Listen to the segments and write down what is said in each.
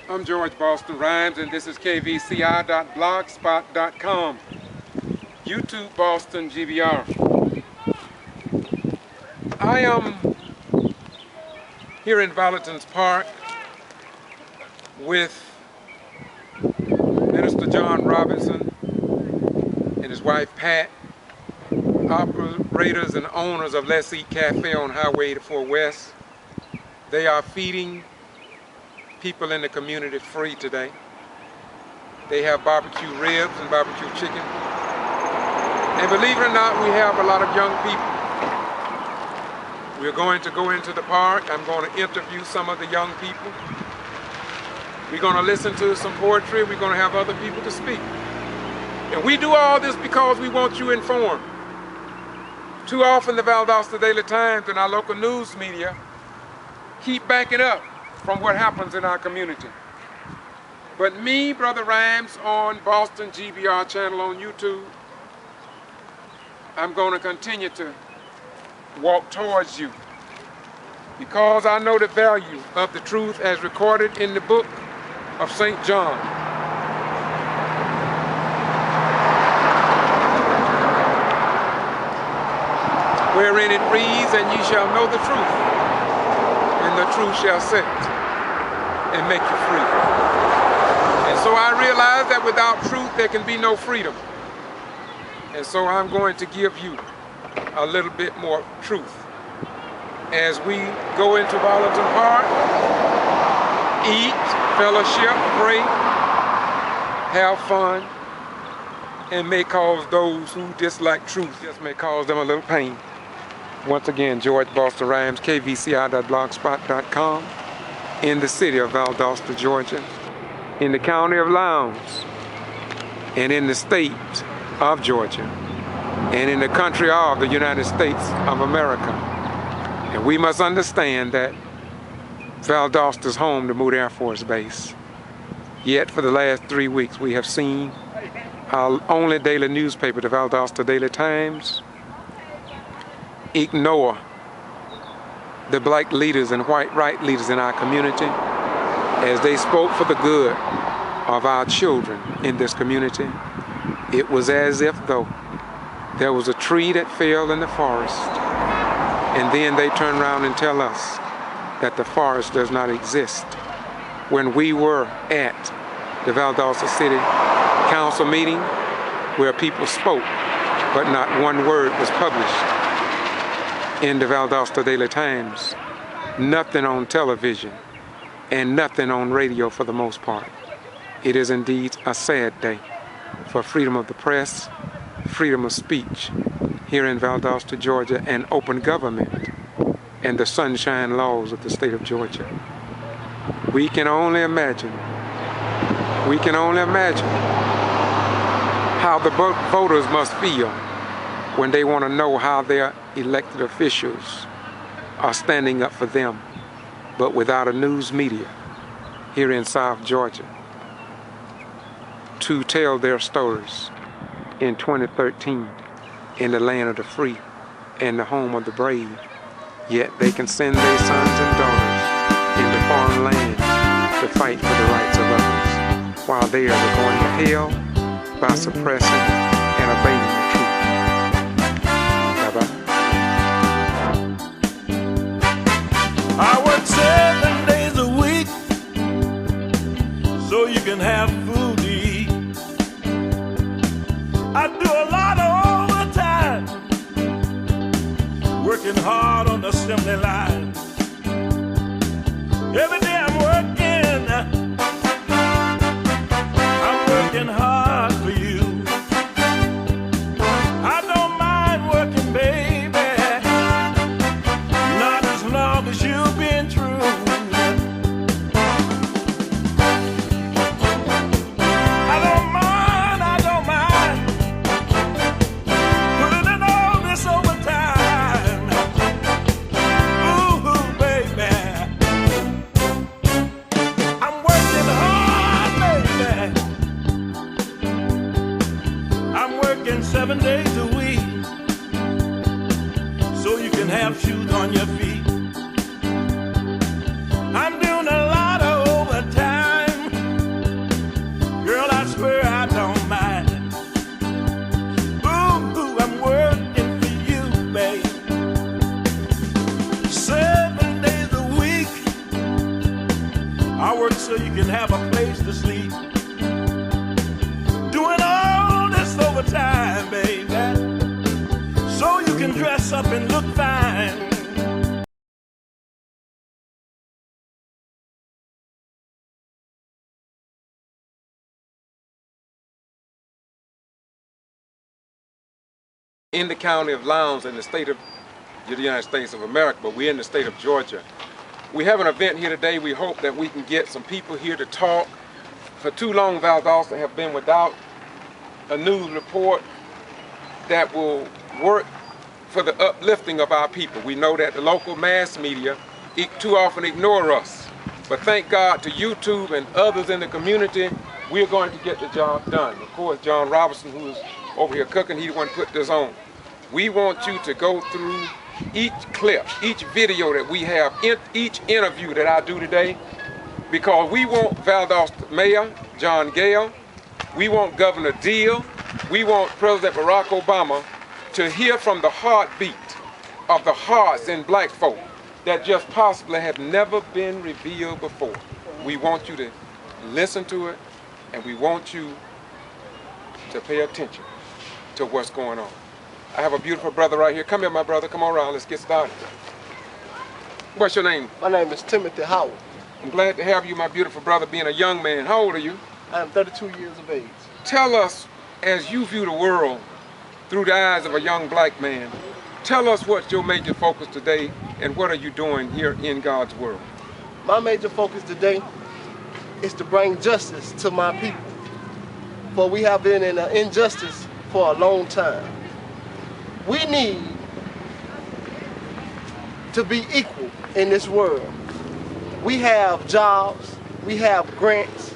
I'm George Boston Rhymes, and this is kvci.blogspot.com. YouTube Boston G.B.R. I am here in Valdosta Park with Minister John Robinson and his wife Pat, operators and owners of Let's Eat Cafe on Highway 84 West. They are feeding people in the community free today. They have barbecue ribs and barbecue chicken. And believe it or not, we have a lot of young people. We're going to go into the park. I'm going to interview some of the young people. We're going to listen to some poetry. We're going to have other people to speak. And we do all this because we want you informed. Too often the Valdosta Daily Times and our local news media keep backing up from what happens in our community. But me, Brother Rhymes, on Boston G.B.R. channel on YouTube, I'm going to continue to walk towards you because I know the value of the truth as recorded in the book of St. John. Wherein it reads, "And ye shall know the truth, and the truth shall set and make you free." And so I realize that without truth there can be no freedom. And so I'm going to give you a little bit more truth as we go into Valdosta Park, eat, fellowship, pray, have fun, and may cause those who dislike truth, just may cause them a little pain. Once again, George Boston Rhymes, kvci.blogspot.com, in the city of Valdosta, Georgia, in the county of Lowndes, and in the state of Georgia, and in the country of the United States of America. And we must understand that Valdosta is home to Moody Air Force Base. Yet for the last 3 weeks we have seen our only daily newspaper, the Valdosta Daily Times, ignore the black leaders and white right leaders in our community as they spoke for the good of our children in this community. It was as if though there was a tree that fell in the forest, and then they turn around and tell us that the forest does not exist. When we were at the Valdosta City Council meeting where people spoke, but not one word was published in the Valdosta Daily Times, nothing on television, and nothing on radio for the most part. It is indeed a sad day for freedom of the press, freedom of speech here in Valdosta, Georgia, and open government and the sunshine laws of the state of Georgia. We can only imagine how the voters must feel when they want to know how their elected officials are standing up for them, but without a news media here in South Georgia to tell their stories in 2013 in the land of the free and the home of the brave. Yet they can send their sons and daughters into foreign lands to fight for the rights of others, while they are going to hell by suppressing and abating the truth. Bye-bye. I work 7 days a week so you can have food to eat. I do a lot of overtime, working hard on the assembly line. Every day I'm working hard for you. I don't mind working, baby, not as long as you've been true. I don't mind putting in all this overtime. Ooh, baby, I'm working hard, baby. I'm working 7 days a week so you can have shoes on your feet. so you can have a place to sleep. Doing all this overtime, baby, so you can dress up and look fine. In the county of Lowndes in the state of the United States of America, but we're in the state of Georgia. We have an event here today. We hope that we can get some people here to talk. For too long, Valdosta have been without a news report that will work for the uplifting of our people. We know that the local mass media too often ignore us. But thank God to YouTube and others in the community, we're going to get the job done. Of course, John Robinson, who is over here cooking, he the one put this on. We want you to go through each clip, each video that we have, each interview that I do today, because we want Valdosta Mayor John Gale, we want Governor Deal, we want President Barack Obama to hear from the heartbeat of the hearts in black folk that just possibly have never been revealed before. We want you to listen to it, and we want you to pay attention to what's going on. I have a beautiful brother right here. Come here, my brother. Come on around. Let's get started. What's your name? My name is Timothy Howard. I'm glad to have you, my beautiful brother, being a young man. How old are you? I am 32 years of age. Tell us, as you view the world through the eyes of a young black man, tell us what's your major focus today and what are you doing here in God's world? My major focus today is to bring justice to my people. For we have been in injustice for a long time. We need to be equal in this world. We have jobs, we have grants,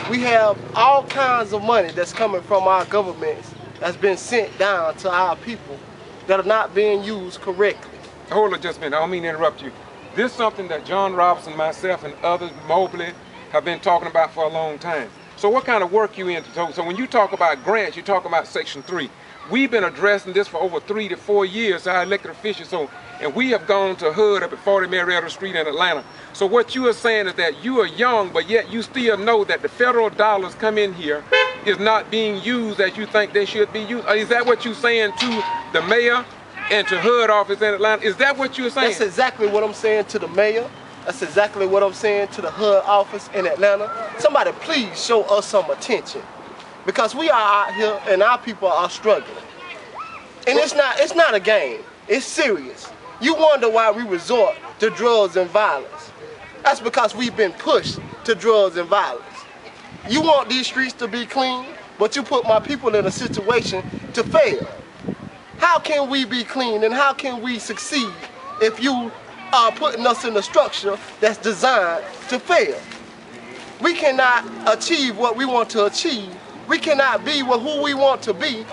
we have all kinds of money that's coming from our governments that's been sent down to our people that are not being used correctly. Hold on just a minute, I don't mean to interrupt you. This is something that John Robinson, myself, and others, Mobley, have been talking about for a long time. So what kind of work you into? So when you talk about grants, you talk about Section 3. We've been addressing this for over 3 to 4 years, our elected officials, and we have gone to HUD up at 40 Marietta Street in Atlanta. So what you are saying is that you are young, but yet you still know that the federal dollars come in here is not being used as you think they should be used. Is that what you're saying to the mayor and to HUD office in Atlanta? Is that what you're saying? That's exactly what I'm saying to the mayor. That's exactly what I'm saying to the HUD office in Atlanta. Somebody please show us some attention, because we are out here and our people are struggling. And it's not a game, it's serious. You wonder why we resort to drugs and violence. That's because we've been pushed to drugs and violence. You want these streets to be clean, but you put my people in a situation to fail. How can we be clean and how can we succeed if you are putting us in a structure that's designed to fail? We cannot achieve what we want to achieve. We cannot be who we want to be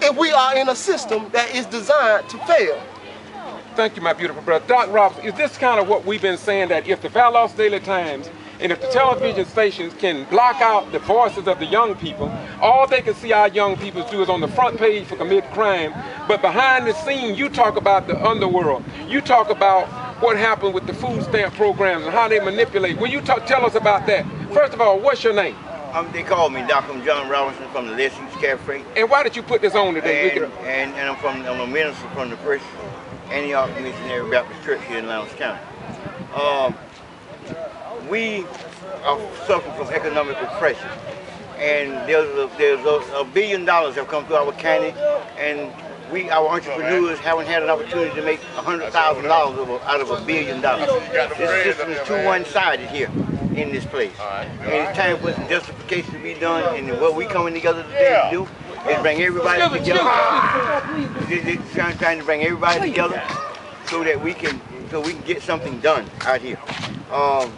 if we are in a system that is designed to fail. Thank you, my beautiful brother. Dr. Robinson, is this kind of what we've been saying, that if the Valdosta Daily Times and if the television stations can block out the voices of the young people, all they can see our young people do is on the front page for commit crime, but behind the scene you talk about the underworld. You talk about what happened with the food stamp programs and how they manipulate. Will you tell us about that? First of all, what's your name? They call me Doc. I'm John Robinson from the Lessings Cafe. And why did you put this on today? And I'm a minister from the First Antioch Missionary Baptist Church here in Lowndes County. We are suffering from economic oppression, and there's $1 billion have come through our county, and our entrepreneurs haven't had an opportunity to make $100,000 out of $1 billion. This system is too one-sided here in this place. And it's time for some justification to be done, and what we coming together today to do is bring everybody together. Trying to bring everybody together so that we can get something done out here.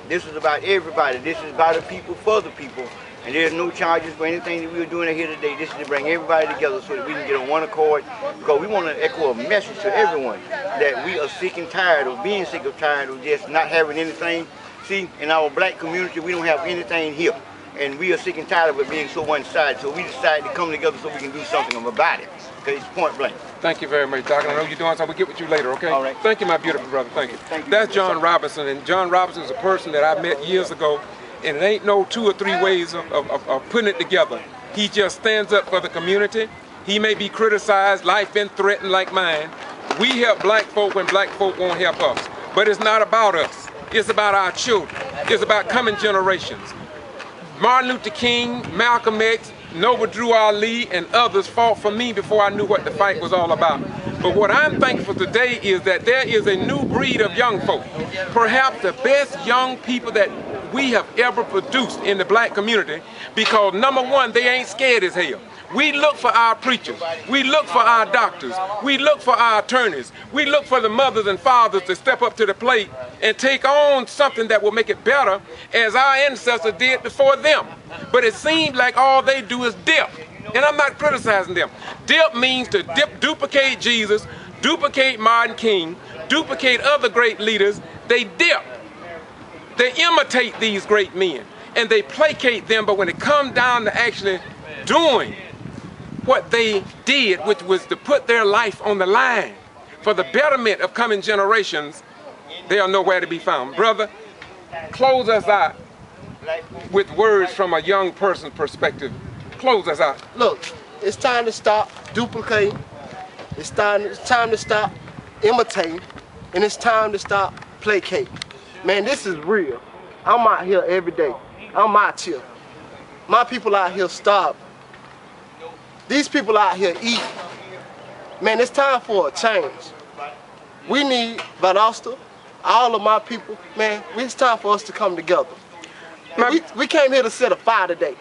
This is about everybody. This is about the people, for the people. And there's no charges for anything that we're doing here today. This is to bring everybody together so that we can get on one accord, because we want to echo a message to everyone that we are sick and tired of being sick and tired of just not having anything. See, in our black community, we don't have anything here. And we are sick and tired of it being so one-sided. So we decided to come together so we can do something about it. Because it's point blank. Thank you very much, Doc. I know you're doing something. We'll get with you later, okay? All right. Thank you, my beautiful brother. Thank you. Thank you. That's John Robinson. And John Robinson is a person that I met years ago and it ain't no 2 or 3 ways of putting it together. He just stands up for the community. He may be criticized, life been threatened like mine. We help black folk when black folk won't help us. But it's not about us. It's about our children. It's about coming generations. Martin Luther King, Malcolm X, Noble Drew Ali, and others fought for me before I knew what the fight was all about. But what I'm thankful today is that there is a new breed of young folk, perhaps the best young people that we have ever produced in the black community, because number one, they ain't scared as hell. We look for our preachers, we look for our doctors, we look for our attorneys, we look for the mothers and fathers to step up to the plate and take on something that will make it better as our ancestors did before them. But it seems like all they do is dip, and I'm not criticizing them. Dip means to duplicate Jesus, duplicate Martin King, duplicate other great leaders. They dip. They imitate these great men, and they placate them, but when it comes down to actually doing what they did, which was to put their life on the line for the betterment of coming generations, they are nowhere to be found. Brother, close us out with words from a young person's perspective. Close us out. Look, it's time to stop duplicating. It's time to stop imitating. And it's time to stop placating. Man, this is real. I'm out here every day. I'm out here. My people out here starving. These people out here eat. Man, it's time for a change. We need Valdosta, all of my people. Man, it's time for us to come together. We came here to set a fire today.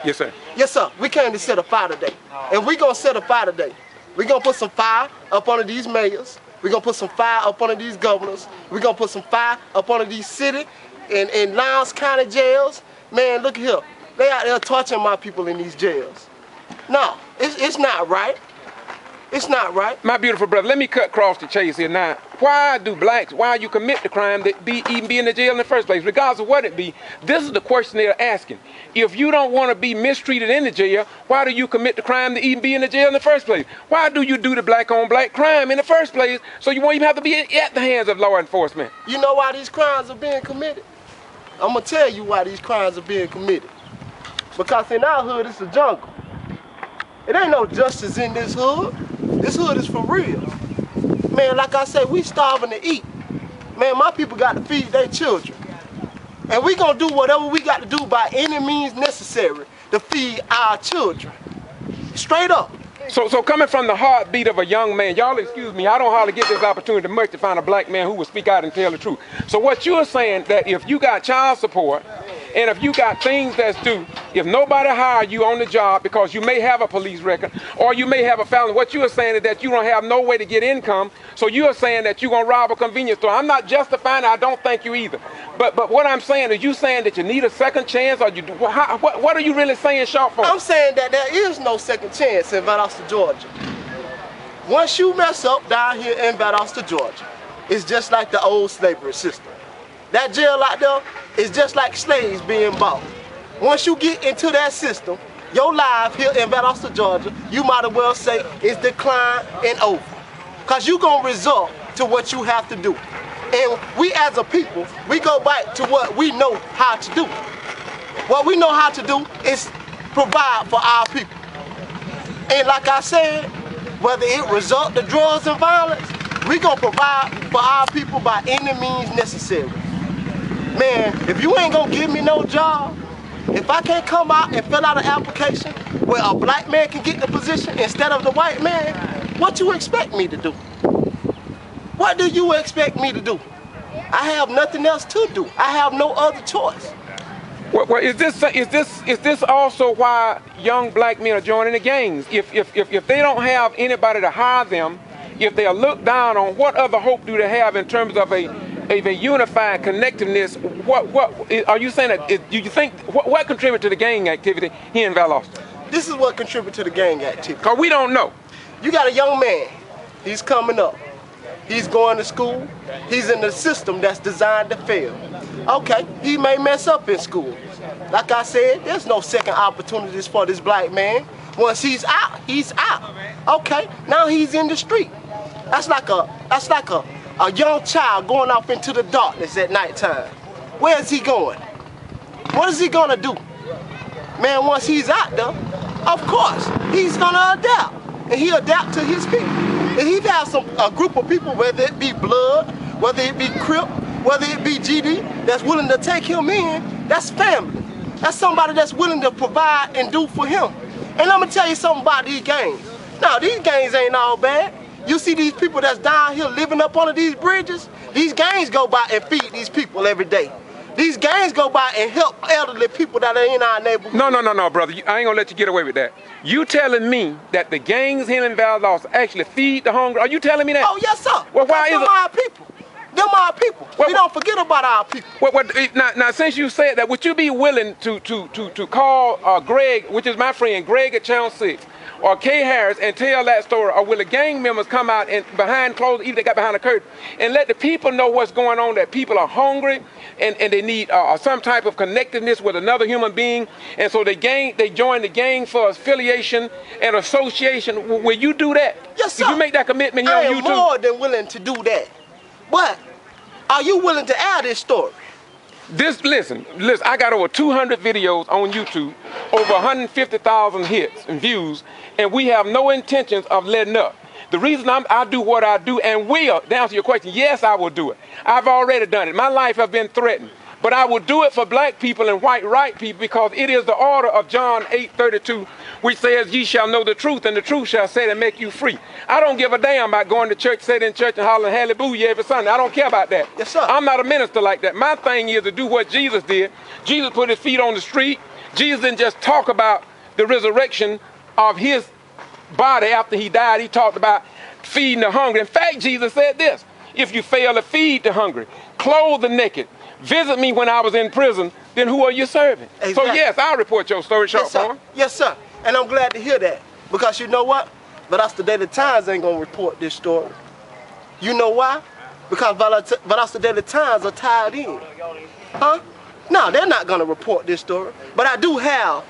Yes, sir. Yes, sir. We came to set a fire today. And we're going to set a fire today. We're going to put some fire up under these mayors. We're going to put some fire up under these governors. We're going to put some fire up under these city and Lowndes County jails. Man, look here. They out there torturing my people in these jails. No, it's not right. It's not right. My beautiful brother, let me cut across the chase here now. Why do blacks, why you commit the crime that even be in the jail in the first place? Regardless of what it be, this is the question they're asking. If you don't want to be mistreated in the jail, why do you commit the crime to even be in the jail in the first place? Why do you do the black on black crime in the first place so you won't even have to be at the hands of law enforcement? You know why these crimes are being committed? I'm going to tell you why these crimes are being committed. Because in our hood, it's a jungle. It ain't no justice in this hood. This hood is for real. Man, like I said, we starving to eat. Man, my people got to feed their children. And we gonna do whatever we got to do by any means necessary to feed our children. Straight up. So coming from the heartbeat of a young man, y'all excuse me, I don't hardly get this opportunity much to find a black man who will speak out and tell the truth. So what you're saying, that if you got child support, and if you got things that's due, if nobody hire you on the job because you may have a police record or you may have a felony, what you are saying is that you don't have no way to get income, so you are saying that you're going to rob a convenience store. I'm not justifying it, I don't think you either. But what I'm saying is, you saying that you need a second chance, or you do, what are you really saying, short for? I'm saying that there is no second chance in Valdosta, Georgia. Once you mess up down here in Valdosta, Georgia, it's just like the old slavery system. That jail out there is just like slaves being bought. Once you get into that system, your life here in Valdosta, Georgia, you might as well say is decline and over. Because you're going to resort to what you have to do. And we as a people, we go back to what we know how to do. What we know how to do is provide for our people. And like I said, whether it result to drugs and violence, we going to provide for our people by any means necessary. Man, if you ain't gonna give me no job, if I can't come out and fill out an application where a black man can get the position instead of the white man, what you expect me to do? What do you expect me to do? I have nothing else to do. I have no other choice. Well, is this also why young black men are joining the gangs? If they don't have anybody to hire them, if they are looked down on, what other hope do they have in terms of a unified connectiveness? What are you saying that? Do you think what contributed to the gang activity here in Valdosta? This is what contributed to the gang activity. Cause we don't know. You got a young man. He's coming up. He's going to school. He's in the system that's designed to fail. Okay, he may mess up in school. Like I said, there's no second opportunities for this black man. Once he's out, he's out. Okay, now he's in the street. That's like a young child going off into the darkness at nighttime. Where is he going? What is he gonna do? Man, once he's out there, of course, he's gonna adapt. And he adapt to his people. And he has a group of people, whether it be Blood, whether it be Crip, whether it be GD, that's willing to take him in, that's family. That's somebody that's willing to provide and do for him. And I'm gonna tell you something about these gangs. Now, these gangs ain't all bad. You see these people that's down here living up under these bridges, these gangs go by and feed these people every day. These gangs go by and help elderly people that are in our neighborhood. No, brother. I ain't gonna let you get away with that. You telling me that the gangs here in Valdosta actually feed the hungry? Are you telling me that? Oh, yes, sir. Well, why is it? Our people. Them our people. We don't forget about our people. Now, since you said that, would you be willing to call Greg, which is my friend, Greg at Channel 6, or Kay Harris, and tell that story? Or will the gang members come out and behind closed, even they got behind the curtain, and let the people know what's going on, that people are hungry and they need some type of connectedness with another human being, and so they join the gang for affiliation and association? Will you do that? Yes, sir. Did you make that commitment here on YouTube? I am more than willing to do that. But are you willing to add this story? Listen, I got over 200 videos on YouTube, over 150,000 hits and views, and we have no intentions of letting up. The reason I do what I do and will, to answer your question, yes, I will do it. I've already done it. My life has been threatened. But I will do it for black people and white right people, because it is the order of John 8:32, which says, ye shall know the truth, and the truth shall set and make you free. I don't give a damn about going to church, sitting in church and hollering hallelujah every Sunday. I don't care about that. Yes, sir. I'm not a minister like that. My thing is to do what Jesus did. Jesus put his feet on the street. Jesus didn't just talk about the resurrection of his body after he died. He talked about feeding the hungry. In fact, Jesus said this: if you fail to feed the hungry, clothe the naked, visit me when I was in prison, then who are you serving? Exactly. So yes, I'll report your story short form. Yes, sir. And I'm glad to hear that, because you know what? Valdosta Daily Times ain't gonna report this story. You know why? Because Valdosta Daily Times are tied in. Huh? No, they're not gonna report this story. But I do have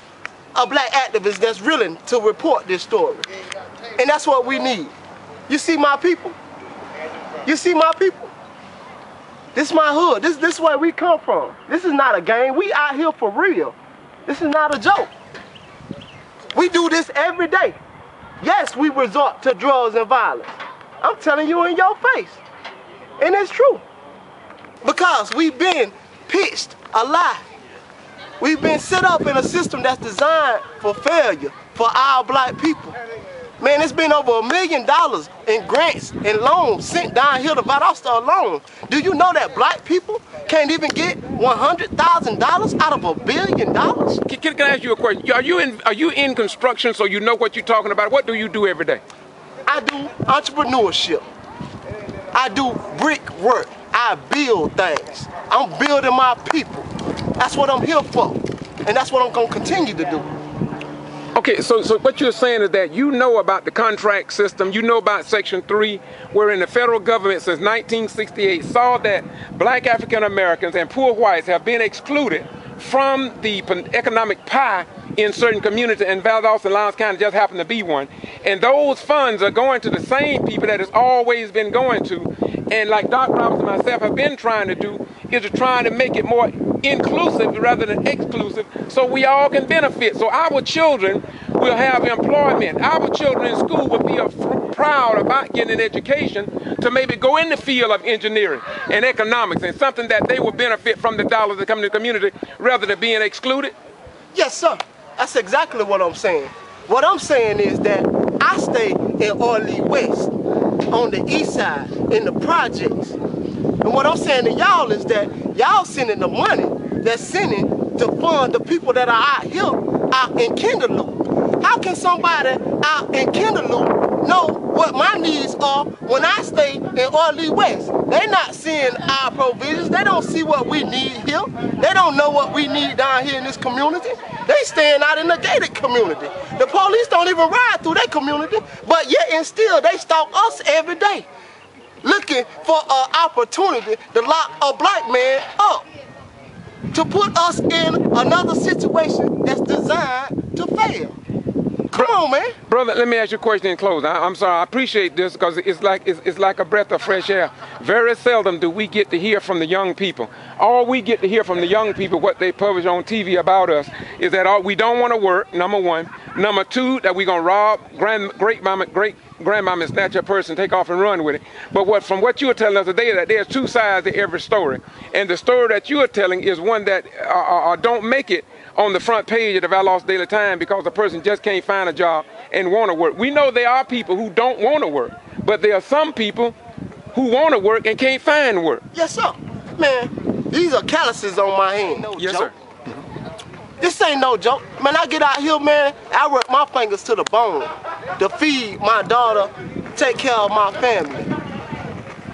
a black activist that's willing to report this story. And that's what we need. You see my people? You see my people? This is my hood. This is where we come from. This is not a game. We out here for real. This is not a joke. We do this every day. Yes, we resort to drugs and violence. I'm telling you in your face. And it's true. Because we've been pitched a lie. We've been set up in a system that's designed for failure for our black people. Man, it's been over $1 million in grants and loans sent down here to Valdosta alone. Do you know that black people can't even get $100,000 out of $1 billion? Can I ask you a question? Are you in construction, so you know what you're talking about? What do you do every day? I do entrepreneurship. I do brick work. I build things. I'm building my people. That's what I'm here for. And that's what I'm going to continue to do. Okay, so what you're saying is that you know about the contract system, you know about Section 3, wherein the federal government since 1968 saw that black African Americans and poor whites have been excluded from the economic pie in certain communities, and Valdosta and Lowndes County just happen to be one. And those funds are going to the same people that it's always been going to. And like Doc Roberts and myself have been trying to do, is to try to make it more inclusive rather than exclusive, so we all can benefit. So our children will have employment. Our children in school will be proud about getting an education to maybe go in the field of engineering and economics, and something that they will benefit from the dollars that come to the community rather than being excluded. Yes, sir. That's exactly what I'm saying. What I'm saying is that I stay in Orly West, on the east side, in the projects. And what I'm saying to y'all is that y'all sending the money that's sending to fund the people that are out here, out in Kinderloop. How can somebody out in Kinderloop know what my needs are when I stay in Orly West? They not seeing our provisions. They don't see what we need here. They don't know what we need down here in this community. They staying out in the gated community. The police don't even ride through their community, but yet and still they stalk us every day, looking for an opportunity to lock a black man up, to put us in another situation that's designed to fail. Come on, man. Brother, let me ask you a question in closing. I'm sorry, I appreciate this because it's like a breath of fresh air. Very seldom do we get to hear from the young people. All we get to hear from the young people, what they publish on TV about us, is that we don't want to work, number one. Number two, that we're going to rob great-grandmama and snatch her purse and take off and run with it. But from what you were telling us today, that there's two sides to every story. And the story that you are telling is one that don't make it on the front page of the Valdosta Daily Times because the person just can't find a job and want to work. We know there are people who don't want to work, but there are some people who want to work and can't find work. Yes, sir. Man, these are calluses on my hand. No yes, joke. sir. This ain't no joke. Man, I get out here, man, I work my fingers to the bone to feed my daughter, take care of my family.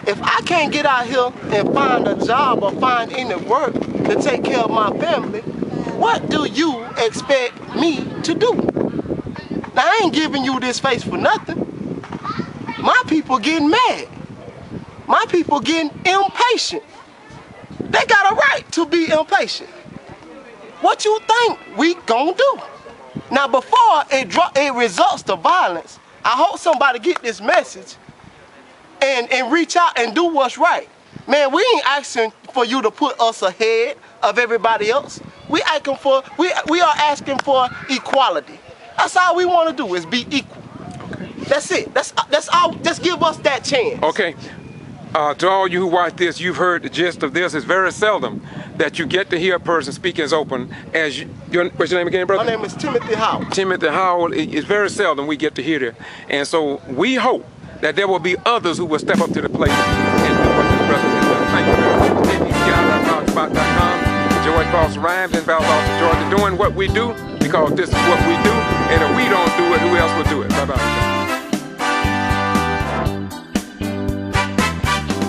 If I can't get out here and find a job or find any work to take care of my family, what do you expect me to do? Now, I ain't giving you this face for nothing. My people getting mad. My people getting impatient. They got a right to be impatient. What you think we gonna do? Now, before it results to violence, I hope somebody get this message and reach out and do what's right. Man, we ain't asking for you to put us ahead of everybody else. We are asking for equality. That's all we want to do is be equal. Okay. That's it. That's all. Just give us that chance. Okay. To all you who watch this, you've heard the gist of this. It's very seldom that you get to hear a person speak as open as you. What's your name again, brother? My name is Timothy Howell. Timothy Howell. It's very seldom we get to hear that. And so we hope that there will be others who will step up to the plate and do what this brother has done. Thank you very much. Get.com. George Boss Rhymes in Valdosta, Georgia, doing what we do because this is what we do. And if we don't do it, who else will do it? Bye-bye.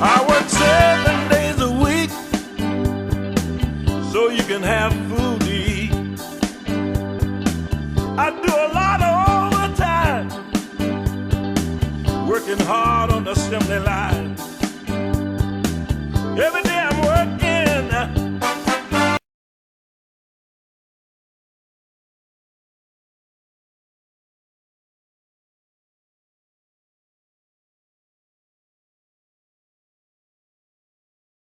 I work 7 days a week so you can have food to eat. I do a lot of overtime, working hard on the assembly line.